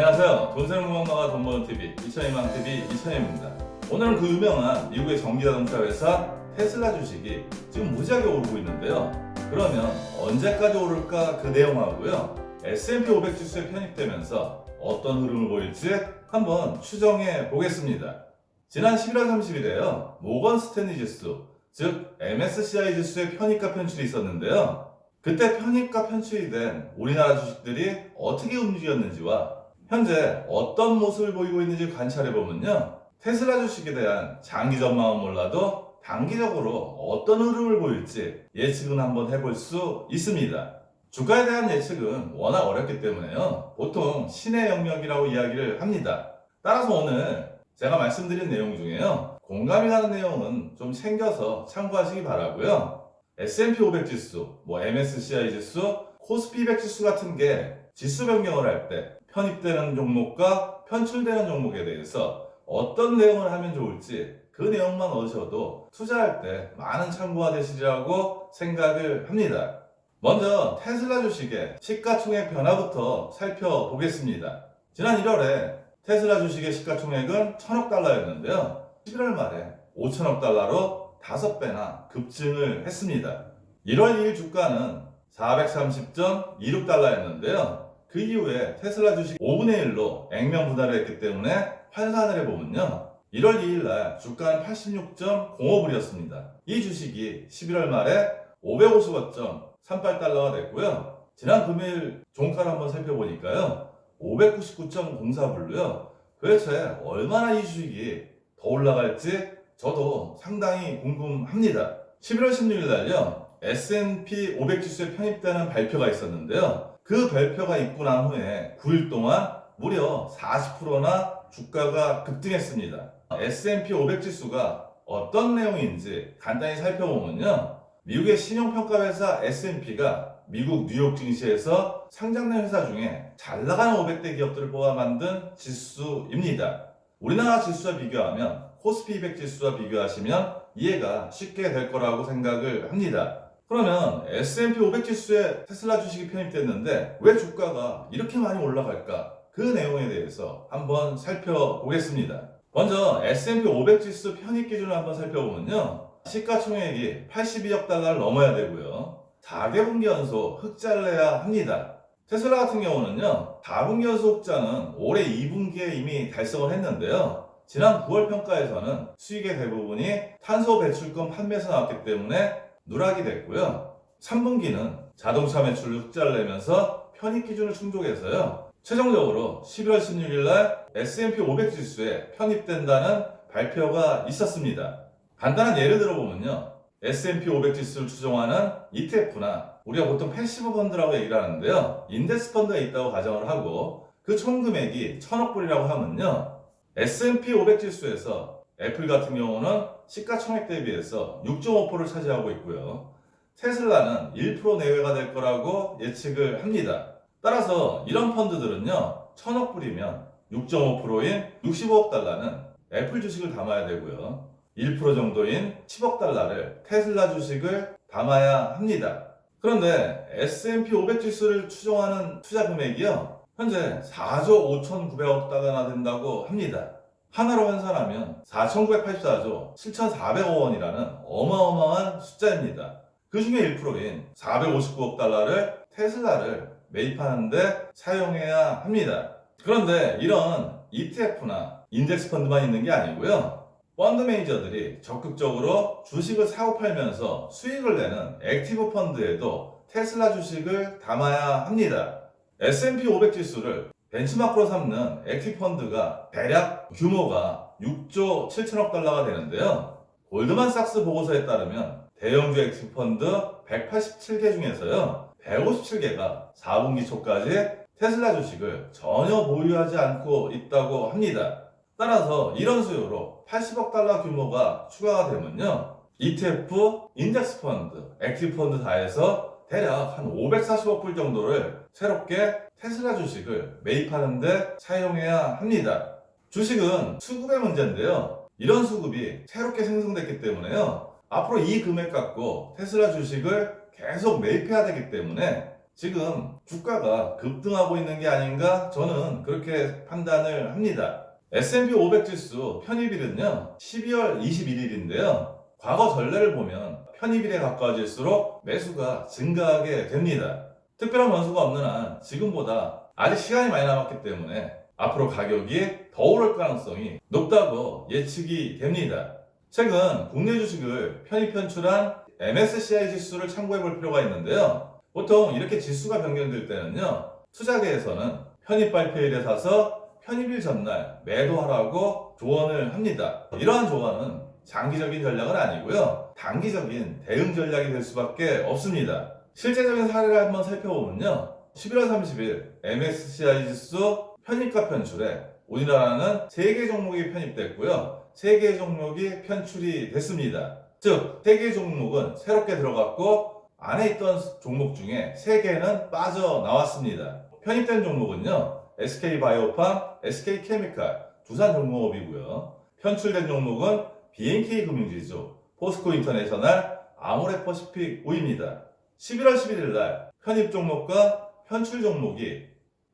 안녕하세요. 돈 세는 구멍나가 돈 버는 TV 이천희망TV 이천희입니다. 오늘은 그 유명한 미국의 전기자동차 회사 테슬라 주식이 지금 무지하게 오르고 있는데요. 그러면 언제까지 오를까 그 내용하고요. S&P 500 지수에 편입되면서 어떤 흐름을 보일지 한번 추정해 보겠습니다. 지난 11월 30일에요. 모건 스탠리 지수, 즉 MSCI 지수의 편입과 편출이 있었는데요. 그때 편입과 편출이 된 우리나라 주식들이 어떻게 움직였는지와 현재 어떤 모습을 보이고 있는지 관찰해보면요. 테슬라 주식에 대한 장기 전망은 몰라도 단기적으로 어떤 흐름을 보일지 예측은 한번 해볼 수 있습니다. 주가에 대한 예측은 워낙 어렵기 때문에요. 보통 신의 영역이라고 이야기를 합니다. 따라서 오늘 제가 말씀드린 내용 중에요. 공감이 가는 내용은 좀 챙겨서 참고하시기 바라고요. S&P 500 지수, MSCI 지수, 코스피 200 지수 같은 게 지수 변경을 할 때 편입되는 종목과 편출되는 종목에 대해서 어떤 내용을 하면 좋을지 그 내용만 얻으셔도 투자할 때 많은 참고가 되시리라고 생각을 합니다. 먼저 테슬라 주식의 시가총액 변화부터 살펴보겠습니다. 지난 1월에 테슬라 주식의 시가총액은 1000억 달러였는데요. 11월 말에 5000억 달러로 5배나 급증을 했습니다. 1월 2일 주가는 430.26 달러였는데요. 그 이후에 테슬라 주식 5분의 1로 액면 분할을 했기 때문에 환산을 해보면요. 1월 2일 날 주가는 86.05불이었습니다. 이 주식이 11월 말에 555.38달러가 됐고요. 지난 금요일 종가를 한번 살펴보니까요. 599.04불로요. 도대체 얼마나 이 주식이 더 올라갈지 저도 상당히 궁금합니다. 11월 16일 날요. S&P 500 지수에 편입되는 발표가 있었는데요. 그 발표가 있고 난 후에 9일 동안 무려 40%나 주가가 급등했습니다. S&P 500 지수가 어떤 내용인지 간단히 살펴보면요. 미국의 신용평가회사 S&P가 미국 뉴욕 증시에서 상장된 회사 중에 잘 나가는 500대 기업들을 뽑아 만든 지수입니다. 우리나라 지수와 비교하면 코스피 200 지수와 비교하시면 이해가 쉽게 될 거라고 생각을 합니다. 그러면 S&P 500 지수에 테슬라 주식이 편입됐는데 왜 주가가 이렇게 많이 올라갈까? 그 내용에 대해서 한번 살펴보겠습니다. 먼저 S&P 500 지수 편입 기준을 한번 살펴보면요. 시가총액이 82억 달러를 넘어야 되고요. 4개 분기 연속 흑자를 내야 합니다. 테슬라 같은 경우는요. 4분기 연속 흑자는 올해 2분기에 이미 달성을 했는데요. 지난 9월 평가에서는 수익의 대부분이 탄소 배출권 판매에서 나왔기 때문에 누락이 됐고요. 3분기는 자동차 매출 흑자를 내면서 편입 기준을 충족해서요. 최종적으로 11월 16일 날 S&P 500 지수에 편입된다는 발표가 있었습니다. 간단한 예를 들어보면요. S&P 500 지수를 추종하는 ETF나 우리가 보통 패시브 펀드라고 얘기를 하는데요. 인덱스 펀드가 있다고 가정을 하고 그 총 금액이 1000억 불이라고 하면요. S&P 500 지수에서 애플 같은 경우는 시가총액 대비해서 6.5%를 차지하고 있고요. 테슬라는 1% 내외가 될 거라고 예측을 합니다. 따라서 이런 펀드들은요. 1000억 불이면 6.5%인 65억 달러는 애플 주식을 담아야 되고요. 1% 정도인 10억 달러를 테슬라 주식을 담아야 합니다. 그런데 S&P 500 지수를 추종하는 투자 금액이요. 현재 4조 5,900억 달러나 된다고 합니다. 하나로 환산하면 4,984조 7,400억 원이라는 어마어마한 숫자입니다. 그 중에 1%인 459억 달러를 테슬라를 매입하는데 사용해야 합니다. 그런데 이런 ETF나 인덱스 펀드만 있는 게 아니고요. 펀드 매니저들이 적극적으로 주식을 사고 팔면서 수익을 내는 액티브 펀드에도 테슬라 주식을 담아야 합니다. S&P 500 지수를 벤치마크로 삼는 액티브 펀드가 대략 규모가 6조 7천억 달러가 되는데요. 골드만삭스 보고서에 따르면 대형주 액티브 펀드 187개 중에서요. 157개가 4분기 초까지 테슬라 주식을 전혀 보유하지 않고 있다고 합니다. 따라서 이런 수요로 80억 달러 규모가 추가가 되면요. ETF, 인덱스 펀드, 액티브 펀드 다 해서 대략 한 540억 불 정도를 새롭게 테슬라 주식을 매입하는데 사용해야 합니다. 주식은 수급의 문제인데요. 이런 수급이 새롭게 생성됐기 때문에요. 앞으로 이 금액 갖고 테슬라 주식을 계속 매입해야 되기 때문에 지금 주가가 급등하고 있는 게 아닌가 저는 그렇게 판단을 합니다. S&P 500 지수 편입일은요 12월 21일인데요 과거 전례를 보면 편입일에 가까워질수록 매수가 증가하게 됩니다. 특별한 변수가 없는 한 지금보다 아직 시간이 많이 남았기 때문에 앞으로 가격이 더 오를 가능성이 높다고 예측이 됩니다. 최근 국내 주식을 편입 편출한 MSCI 지수를 참고해 볼 필요가 있는데요. 보통 이렇게 지수가 변경될 때는요. 투자계에서는 편입 발표일에 사서 편입일 전날 매도하라고 조언을 합니다. 이러한 조언은 장기적인 전략은 아니고요. 단기적인 대응 전략이 될 수밖에 없습니다. 실제적인 사례를 한번 살펴보면요. 11월 30일 MSCI 지수 편입과 편출에 우리나라는 3개 종목이 편입됐고요. 3개 종목이 편출이 됐습니다. 즉 3개 종목은 새롭게 들어갔고 안에 있던 종목 중에 3개는 빠져나왔습니다. 편입된 종목은요. SK바이오팜, SK케미칼, 두산종목업이고요. 편출된 종목은 BNK 금융지주, 포스코 인터내셔널, 아모레퍼시픽 O입니다. 11월 11일 날 편입 종목과 편출 종목이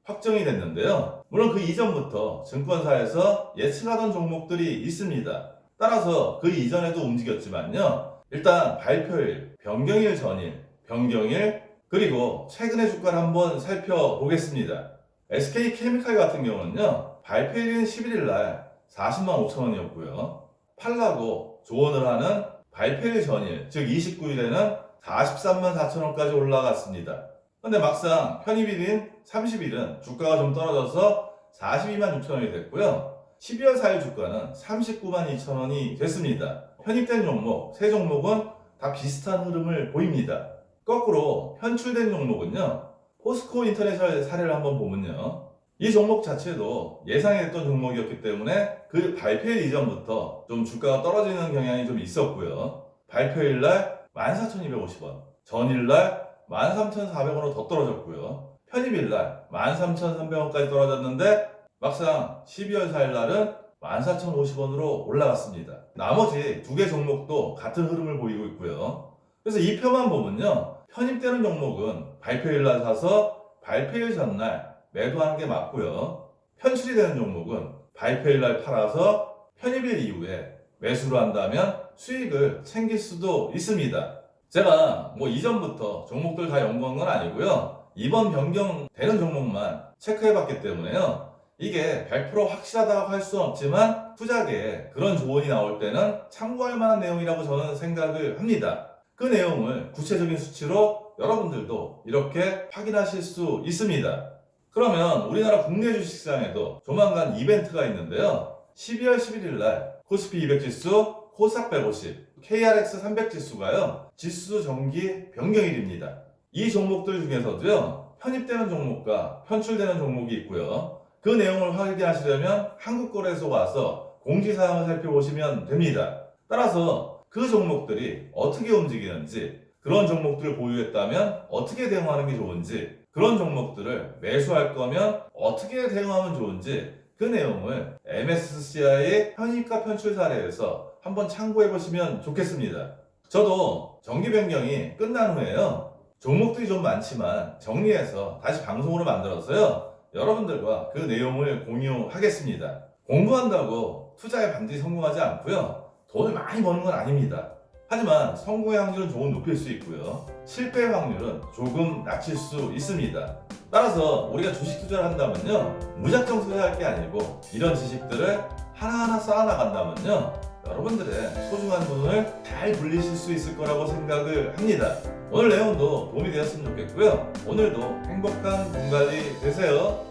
확정이 됐는데요. 물론 그 이전부터 증권사에서 예측하던 종목들이 있습니다. 따라서 그 이전에도 움직였지만요. 일단 발표일, 변경일 전일, 변경일, 그리고 최근의 주가를 한번 살펴보겠습니다. SK케미칼 같은 경우는요. 발표일인 11일 날 40만 5천 원이었고요. 팔라고 조언을 하는 발표일 전일, 즉 29일에는 43만 4천 원까지 올라갔습니다. 근데 막상 편입일인 30일은 주가가 좀 떨어져서 42만 6천 원이 됐고요. 12월 4일 주가는 39만 2천 원이 됐습니다. 편입된 종목, 세 종목은 다 비슷한 흐름을 보입니다. 거꾸로 편출된 종목은요. 포스코 인터내셔널 사례를 한번 보면요. 이 종목 자체도 예상했던 종목이었기 때문에 그 발표일 이전부터 좀 주가가 떨어지는 경향이 좀 있었고요. 발표일 날 14,250원, 전일 날 13,400원으로 더 떨어졌고요. 편입일 날 13,300원까지 떨어졌는데 막상 12월 4일 날은 14,050원으로 올라갔습니다. 나머지 2개 종목도 같은 흐름을 보이고 있고요. 그래서 이 표만 보면요. 편입되는 종목은 발표일 날 사서 발표일 전날 매도하는 게 맞고요. 편출이 되는 종목은 발표일 날 팔아서 편입일 이후에 매수를 한다면 수익을 챙길 수도 있습니다. 제가 이전부터 종목들 다 연구한 건 아니고요. 이번 변경되는 종목만 체크해 봤기 때문에요. 이게 100% 확실하다고 할 수는 없지만 투자계에 그런 조언이 나올 때는 참고할 만한 내용이라고 저는 생각을 합니다. 그 내용을 구체적인 수치로 여러분들도 이렇게 확인하실 수 있습니다. 그러면 우리나라 국내 주식시장에도 조만간 이벤트가 있는데요. 12월 11일 날 코스피 200 지수, 코스닥 150, KRX 300 지수가요. 지수 정기 변경일입니다. 이 종목들 중에서도요. 편입되는 종목과 편출되는 종목이 있고요. 그 내용을 확인하시려면 한국거래소 와서 공지사항을 살펴보시면 됩니다. 따라서 그 종목들이 어떻게 움직이는지, 그런 종목들을 보유했다면 어떻게 대응하는 게 좋은지, 그런 종목들을 매수할 거면 어떻게 대응하면 좋은지 그 내용을 MSCI 편입과 편출 사례에서 한번 참고해 보시면 좋겠습니다. 저도 정기 변경이 끝난 후에요. 종목들이 좀 많지만 정리해서 다시 방송으로 만들어서요. 여러분들과 그 내용을 공유하겠습니다. 공부한다고 투자에 반드시 성공하지 않고요. 돈을 많이 버는 건 아닙니다. 하지만 성공의 확률은 조금 높일 수 있고요. 실패의 확률은 조금 낮출 수 있습니다. 따라서 우리가 주식 투자를 한다면요. 무작정 투자할 게 아니고 이런 지식들을 하나하나 쌓아나간다면요. 여러분들의 소중한 돈을 잘 불리실 수 있을 거라고 생각을 합니다. 오늘 내용도 도움이 되었으면 좋겠고요. 오늘도 행복한 돈 관리 되세요.